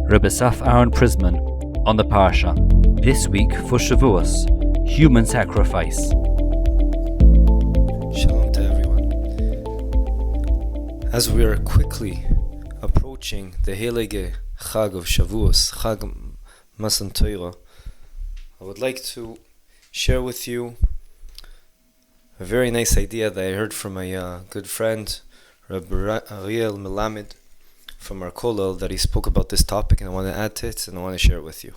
Rebbe Saf Aaron Prisman on the Parsha. This week for Shavuos, human sacrifice. Shalom to everyone. As we are quickly approaching the Heilige Chag of Shavuos, Chag Matan Torah, I would like to share with you a very nice idea that I heard from my good friend, Rabbi Ariel Melamed, from our kollel, that he spoke about this topic, and I want to add to it and I want to share it with you.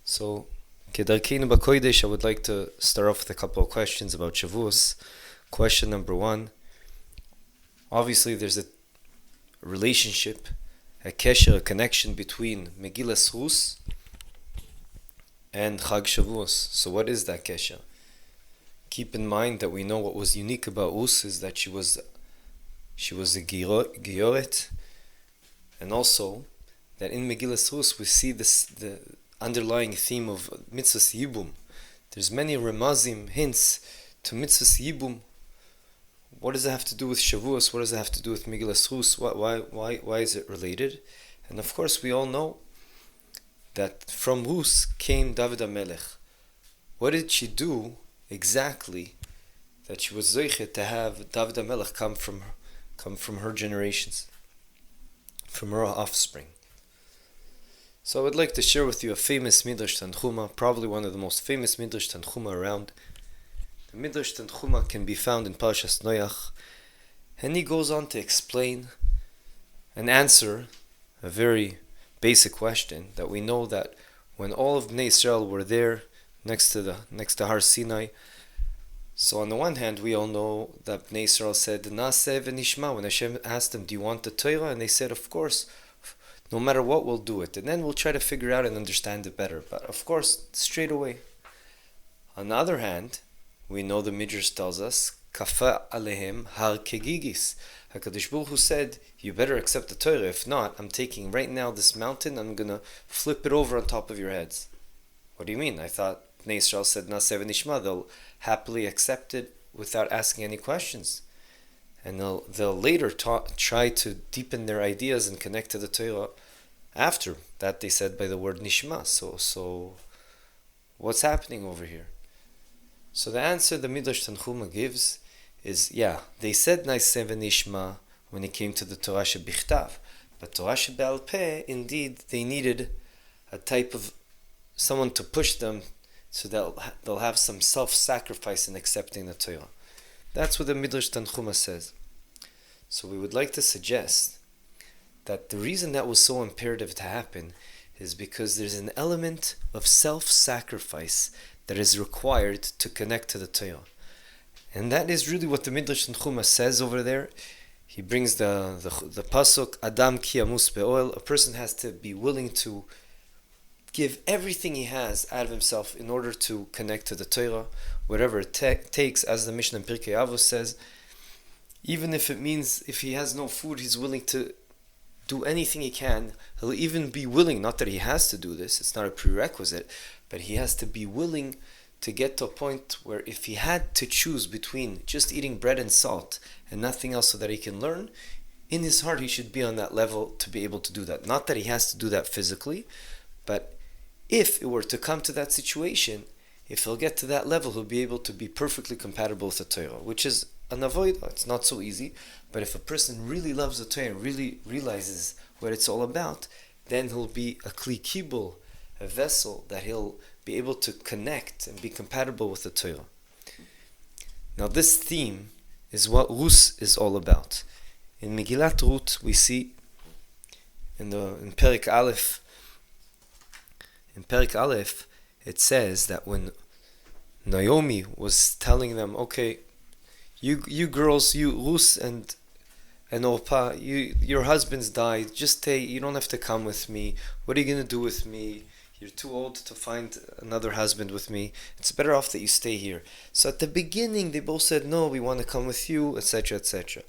So, Kedarkeinu B'Kodesh, I would like to start off with a couple of questions about Shavuos. Question number one: obviously, there's a relationship, a kesher, a connection between Megillas Rus and Chag Shavuos. So, what is that kesher? Keep in mind that we know what was unique about Rus is that she was a Gioret, and also that in Megillas Rus we see the underlying theme of mitzvahs yibum. There's many remazim, hints to mitzvahs yibum. What does it have to do with Shavuos? What does it have to do with Megillas Rus? Why is it related? And of course we all know that from Rus came David HaMelech. What did she do exactly that she was zoichet to have David HaMelech come from her generations, from her offspring? So I would like to share with you a famous Midrash Tanchuma, probably one of the most famous Midrash Tanchuma around. The Midrash Tanchuma can be found in Parshas Noach, and he goes on to explain and answer a very basic question that we know that when all of Bnei Israel were there next to Har Sinai. So on the one hand, we all know that Bnei Israel said naaseh v'nishma when Hashem asked them, "Do you want the Torah?" And they said, "Of course. No matter what, we'll do it, and then we'll try to figure out and understand it better." But of course, straight away. On the other hand, we know the Midrash tells us, "Kafa alehem har kegigis." HaKadosh Baruch Hu said, "You better accept the Torah. If not, I'm taking right now this mountain. I'm gonna flip it over on top of your heads." What do you mean? I thought Bnei Israel said naaseh v'nishma. They'll happily accept it without asking any questions, and they'll later try to deepen their ideas and connect to the Torah after that they said by the word nishma. So what's happening over here? So the answer the Midrash Tanchuma gives is, they said naaseh v'nishma when it came to the Torah shebichtav, but Torah shebe'al peh, indeed they needed a type of someone to push them so they'll have some self-sacrifice in accepting the Torah. That's what the Midrash Tanchuma says. So we would like to suggest that the reason that was so imperative to happen is because there's an element of self-sacrifice that is required to connect to the Torah. And that is really what the Midrash Tanchuma says over there. He brings the pasuk, Adam ki amus be'oel. A person has to be willing to give everything he has out of himself in order to connect to the Torah, whatever it takes, as the Mishnah in Pirkei Avos says. Even if it means if he has no food, he's willing to do anything he can. He'll even be willing, not that he has to do this, it's not a prerequisite, but he has to be willing to get to a point where if he had to choose between just eating bread and salt and nothing else so that he can learn, in his heart he should be on that level to be able to do that. Not that he has to do that physically, but if it were to come to that situation, if he'll get to that level, he'll be able to be perfectly compatible with the Torah, which is an avodah. It's not so easy, but if a person really loves the Torah and really realizes what it's all about, then he'll be a kli kibul, a vessel that he'll be able to connect and be compatible with the Torah. Now this theme is what Rus is all about. In Megillat Rut, we see in Perek Aleph, it says that when Naomi was telling them, okay, you girls, you Rus and Orpah, your husbands died, just stay, you don't have to come with me. What are you going to do with me? You're too old to find another husband with me. It's better off that you stay here. So at the beginning, they both said, no, we want to come with you, etc., etc.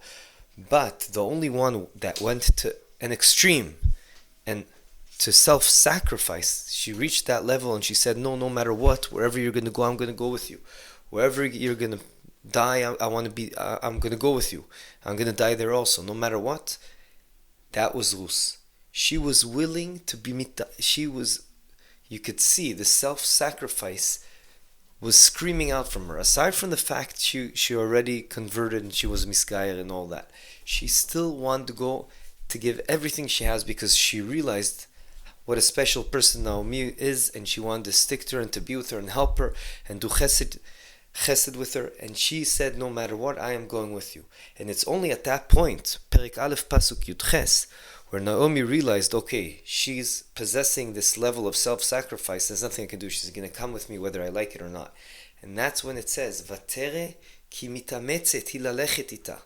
But the only one that went to an extreme and to self-sacrifice, she reached that level and she said, no matter what, wherever you're going to go, I'm going to go with you. Wherever you're going to die, I'm going to go with you. I'm going to die there also, no matter what. That was Rus. she was willing to be you could see the self-sacrifice was screaming out from her. Aside from the fact she already converted and she was misgayer and all that, she still wanted to go to give everything she has because she realized what a special person Naomi is, and she wanted to stick to her and to be with her and help her and do chesed with her. And she said, no matter what, I am going with you. And it's only at that point, Perik Aleph Pasuk Yud Ches, where Naomi realized, okay, she's possessing this level of self-sacrifice. There's nothing I can do. She's going to come with me whether I like it or not. And that's when it says, Vatere ki mitametzet hi lalechet ita.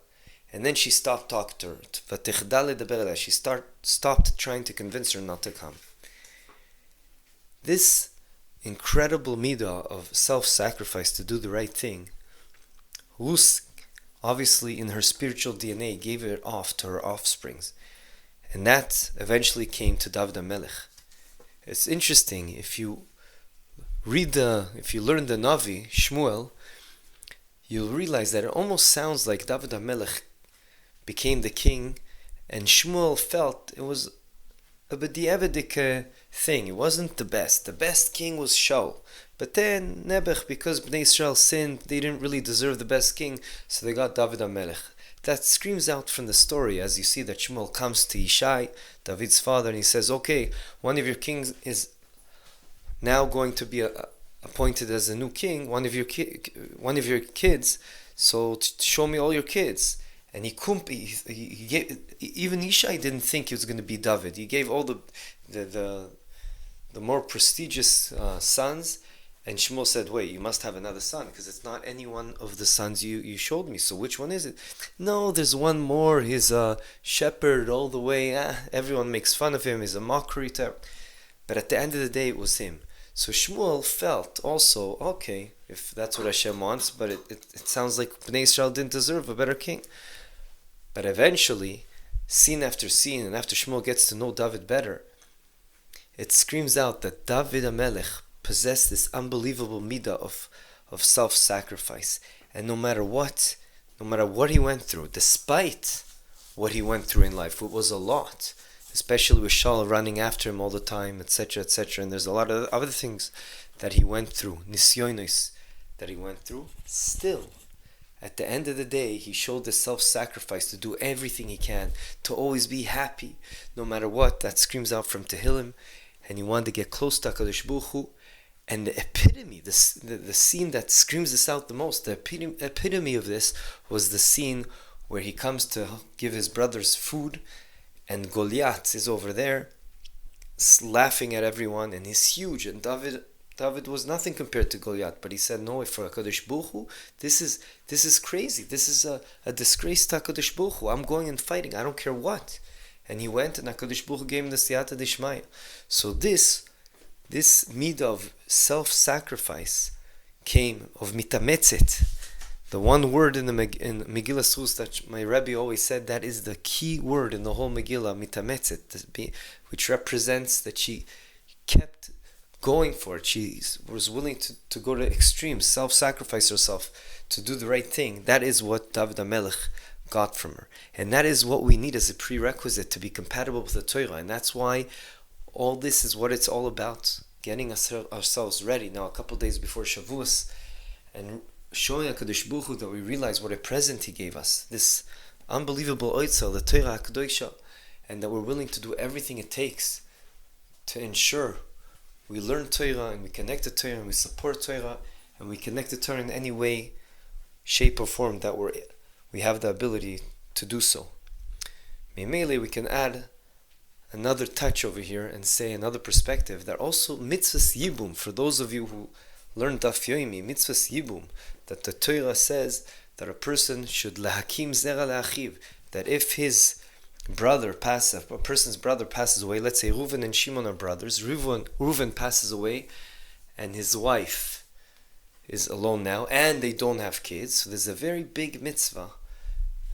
And then she stopped talking to her. Vatechdal ledaber eleh. She stopped trying to convince her not to come. This incredible midah of self-sacrifice to do the right thing, Rus, obviously in her spiritual DNA, gave it off to her offsprings. And that eventually came to David HaMelech. It's interesting, if you learn the Navi, Shmuel, you'll realize that it almost sounds like David HaMelech became the king, and Shmuel felt it was a b'di'evedik thing. It wasn't the best. The best king was Shaul. But then, Nebuch, because Bnei Israel sinned, they didn't really deserve the best king, so they got David HaMelech. That screams out from the story as you see that Shmuel comes to Yishai, David's father, and he says, okay, one of your kings is now going to be appointed as a new king, one of your kids, so show me all your kids. And he gave, even Yishai didn't think he was going to be David. He gave all the more prestigious sons. And Shmuel said, wait, you must have another son, because it's not any one of the sons you showed me. So which one is it? No, there's one more. He's a shepherd all the way. Everyone makes fun of him. He's a mockery to... But at the end of the day, it was him. So Shmuel felt also, okay, if that's what Hashem wants, but it sounds like Bnei Israel didn't deserve a better king. But eventually, scene after scene, and after Shmuel gets to know David better, it screams out that David HaMelech possessed this unbelievable midah of self-sacrifice. And no matter what he went through, despite what he went through in life, it was a lot, especially with Shaul running after him all the time, etc., etc. And there's a lot of other things that he went through, nisyonos, that he went through. Still, at the end of the day, he showed the self-sacrifice to do everything he can, to always be happy, no matter what. That screams out from Tehillim, and he wanted to get close to HaKadosh Baruch Hu. And the epitome, the scene that screams this out the most, the epitome of this was the scene where he comes to give his brothers food, and Goliath is over there, laughing at everyone, and he's huge, and David was nothing compared to Goliath, but he said, no, for HaKadosh Baruch Hu, this is crazy, this is a disgrace to HaKadosh Baruch Hu, I'm going and fighting, I don't care what. And he went, and HaKadosh Baruch Hu gave him the Siyata Dishmaya. So this midah of self-sacrifice came of mitametzet. The one word in Megillas Rus that my Rebbe always said, that is the key word in the whole Megillah, mitametzet, which represents that she kept going for it. She was willing to go to extremes, self-sacrifice herself to do the right thing. That is what David HaMelech got from her. And that is what we need as a prerequisite to be compatible with the Torah. And that's why all this is what it's all about, getting ourselves ready. Now, a couple of days before Shavuos, and showing HaKadosh Baruch Hu that we realize what a present He gave us, this unbelievable oitzel, the Torah HaKadoshah, and that we're willing to do everything it takes to ensure we learn Torah, and we connect to Torah, and we support Torah, and we connect to Torah in any way, shape, or form that we have the ability to do so. Memele, we can add another touch over here and say another perspective, that also mitzvahs yibum, for those of you who learn Daf Yomi, mitzvahs yibum, that the Torah says that a person should lehakim zera leachiv, that if his brother passes, a person's brother passes away, let's say Reuven and Shimon are brothers, Reuven passes away and his wife is alone now and they don't have kids, so there's a very big mitzvah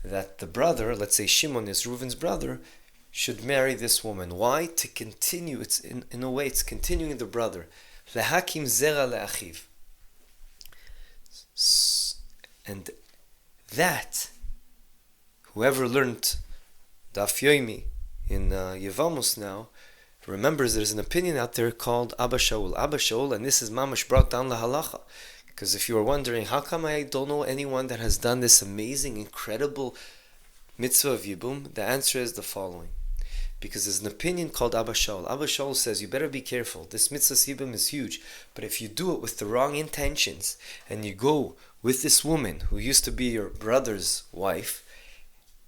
that the brother, let's say Shimon is Reuven's brother, should marry this woman. Why? To continue, it's in a way it's continuing the brother. Lehakim zera leachiv. And that, whoever learned Daf Yomi in Yevamos now remembers there's an opinion out there called Abba Shaul, and this is mamash brought down la halacha. Because if you are wondering, how come I don't know anyone that has done this amazing, incredible mitzvah of yibum, the answer is the following. Because there's an opinion called Abba Shaul. Abba Shaul says, you better be careful. This mitzvah yibum is huge. But if you do it with the wrong intentions, and you go with this woman who used to be your brother's wife,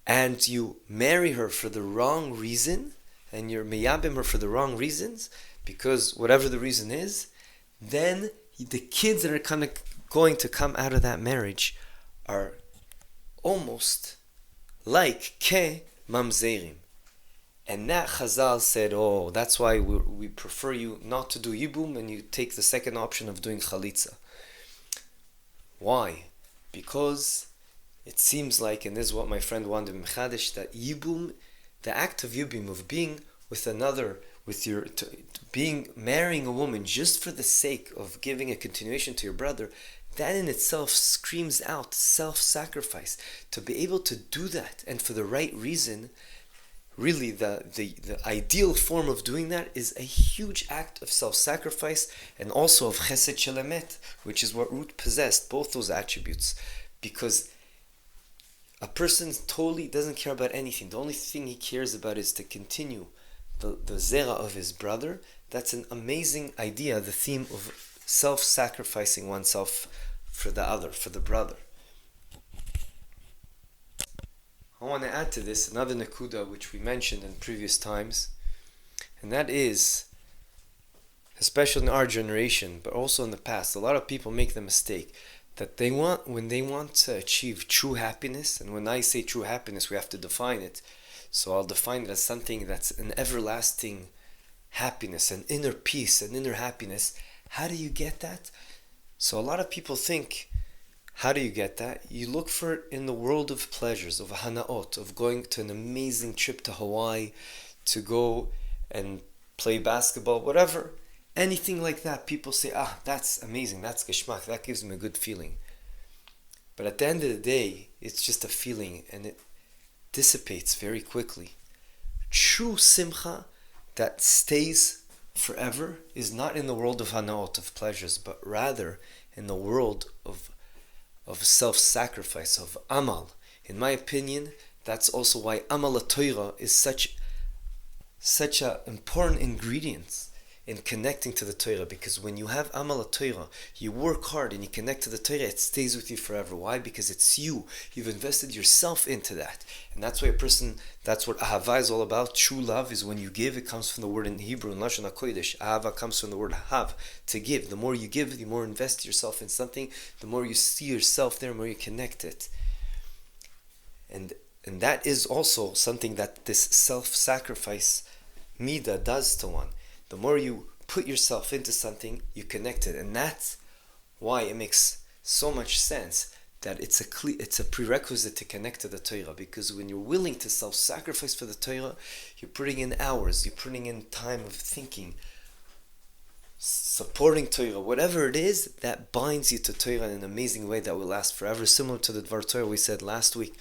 and you marry her for the wrong reason, and you're meyabim her for the wrong reasons, because whatever the reason is, then the kids that are going to come out of that marriage are almost like ke mamzerim. And that Chazal said, oh, that's why we prefer you not to do yibum, and you take the second option of doing chalitza. Why? Because it seems like, and this is what my friend wanted in Mechadish, that yibum, the act of yibum, of being with another, marrying a woman just for the sake of giving a continuation to your brother, that in itself screams out self-sacrifice. To be able to do that, and for the right reason, really the ideal form of doing that is a huge act of self-sacrifice, and also of chesed shel emet, which is what Ruth possessed, both those attributes. Because a person totally doesn't care about anything. The only thing he cares about is to continue the zera of his brother. That's an amazing idea, the theme of self-sacrificing oneself for the other, for the brother. I want to add to this another nakuda which we mentioned in previous times, and that is, especially in our generation, but also in the past, a lot of people make the mistake that when they want to achieve true happiness, and when I say true happiness, we have to define it. So I'll define it as something that's an everlasting happiness, an inner peace, an inner happiness. How do you get that? So a lot of people think, how do you get that? You look for it in the world of pleasures, of hanaot, of going to an amazing trip to Hawaii, to go and play basketball, whatever. Anything like that, people say, that's amazing, that's geschmack, that gives me a good feeling. But at the end of the day, it's just a feeling, and it dissipates very quickly. True simcha that stays forever is not in the world of hanaot, of pleasures, but rather in the world of self-sacrifice, of amal. In my opinion, that's also why amal ha-Torah is such an important ingredient in connecting to the Torah, because when you have amal ha-Torah, you work hard and you connect to the Torah, it stays with you forever. Why? Because it's you. You've invested yourself into that. And that's why that's what ahava is all about. True love is when you give. It comes from the word in Hebrew, in Lashon HaKodesh. Ahava comes from the word hav, to give. The more you give, the more invest yourself in something, the more you see yourself there, the more you connect it. And that is also something that this self-sacrifice midah does to one. The more you put yourself into something, you connect it. And that's why it makes so much sense that it's a prerequisite to connect to the Torah. Because when you're willing to self-sacrifice for the Torah, you're putting in hours, you're putting in time of thinking, supporting Torah, whatever it is, that binds you to Torah in an amazing way that will last forever. Similar to the Dvar Torah we said last week,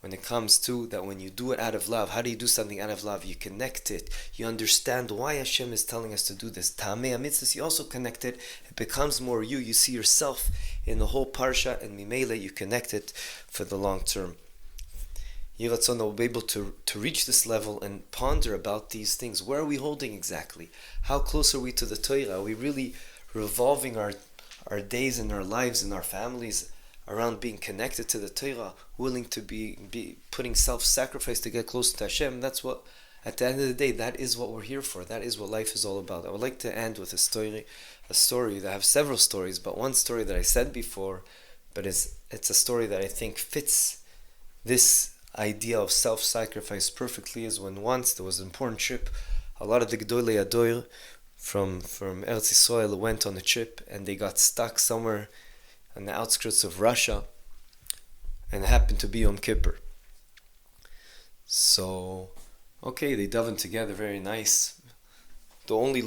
when it comes to that, when you do it out of love, how do you do something out of love? You connect it. You understand why Hashem is telling us to do this. Ta'amei HaMitzvahs, you also connect it. It becomes more you. You see yourself in the whole parsha, and Mimele, you connect it for the long term. Yiratzon will be able to reach this level and ponder about these things. Where are we holding exactly? How close are we to the Torah? Are we really revolving our days and our lives and our families around being connected to the Torah, willing to be putting self-sacrifice to get closer to Hashem? That's what, at the end of the day, that is what we're here for. That is what life is all about. I would like to end with a story. I have several stories, but one story that I said before, but it's a story that I think fits this idea of self-sacrifice perfectly, is when once there was an important trip. A lot of the Gedolei Adoir from Eretz Yisrael went on a trip, and they got stuck somewhere on the outskirts of Russia, and it happened to be Yom Kippur. So, okay, they davened together, very nice. The only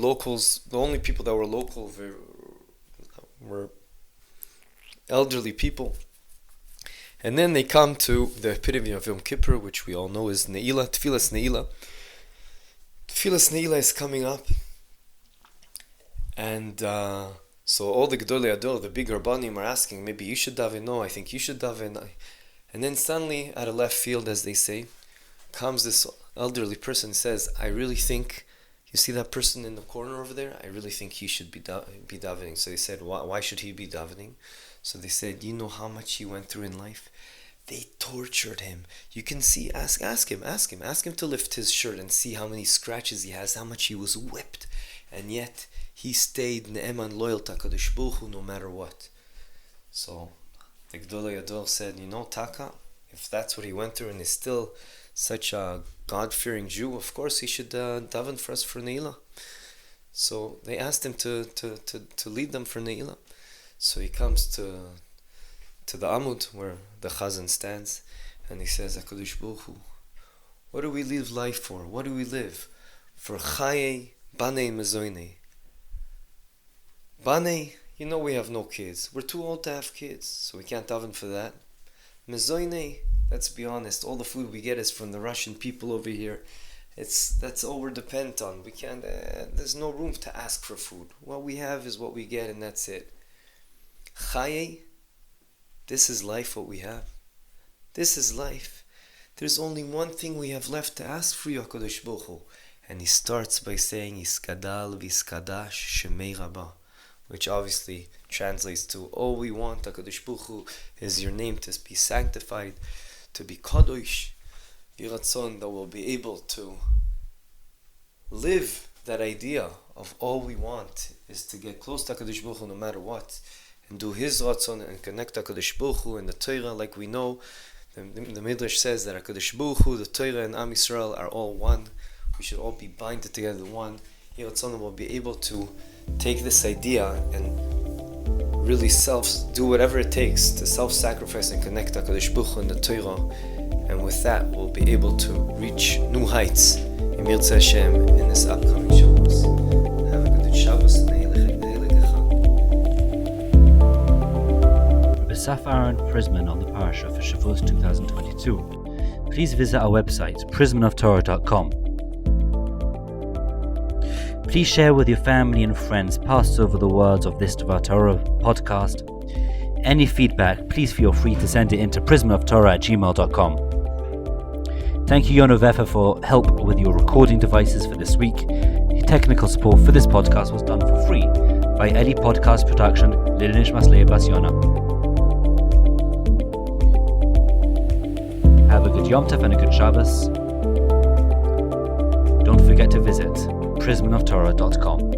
people that were local were elderly people. And then they come to the epitome of Yom Kippur, which we all know is Ne'ilah, Tfilas Ne'ilah. Tfilas Ne'ilah is coming up, and so all the Gedolei Ador, the big Rabbanim, are asking, maybe you should daven, no, I think you should daven. And then suddenly, out of left field, as they say, comes this elderly person and says, I really think, you see that person in the corner over there? I really think he should be davening. So they said, why should he be davening? So they said, you know how much he went through in life? They tortured him. You can see, ask him to lift his shirt and see how many scratches he has, how much he was whipped. And yet, he stayed ne'eman loyal to HaKadosh Baruch Hu no matter what. So, the Gedolei Ador said, you know, Taka, if that's what he went through and is still such a God-fearing Jew, of course he should daven for us for Ne'ilah. So they asked him to lead them for Ne'ilah. So he comes to the amud where the chazan stands, and he says, HaKadosh Baruch Hu, what do we live life for? What do we live? For Chaye Banei Mezoinei. Banei, you know we have no kids. We're too old to have kids, so we can't daven for that. Mezoinei, let's be honest, all the food we get is from the Russian people over here. That's all we're dependent on. We can't. There's no room to ask for food. What we have is what we get, and that's it. Chaye, this is life. What we have, this is life. There's only one thing we have left to ask for HaKadosh Baruch Hu, and he starts by saying Iskadal v'Iskadash Shemei Rabbah, which obviously translates to all we want HaKadosh Baruch Hu is your name to be sanctified, to be kadosh, Yiratzon, that we'll be able to live that idea of all we want is to get close to HaKadosh Baruch Hu no matter what, and do His Ratzon and connect HaKadosh Baruch Hu and the Torah. Like we know, the Midrash says that HaKadosh Baruch Hu, the Torah and Am Yisrael are all one. We should all be binded together one. Yiratzon will be able to take this idea and really do whatever it takes to self-sacrifice and connect HaKadosh Baruch Hu and the Torah, and with that we'll be able to reach new heights in Yirtzeh Hashem in this upcoming Shavuos. Have a good Shavuos and Besaf Aaron Prisman on the Parsha for Shavuos 2022. Please visit our website, prismanoftorah.com. Please share with your family and friends past over the words of this Dvar Torah podcast. Any feedback, please feel free to send it into prismanoftorah@gmail.com. Thank you, Yona Veffer, for help with your recording devices for this week. Technical support for this podcast was done for free by Eli Podcast Productions, Lilinish Masley Bas Yona. Have a good Yom Tov and a good Shabbos. Don't forget to visit prismanoftorah.com.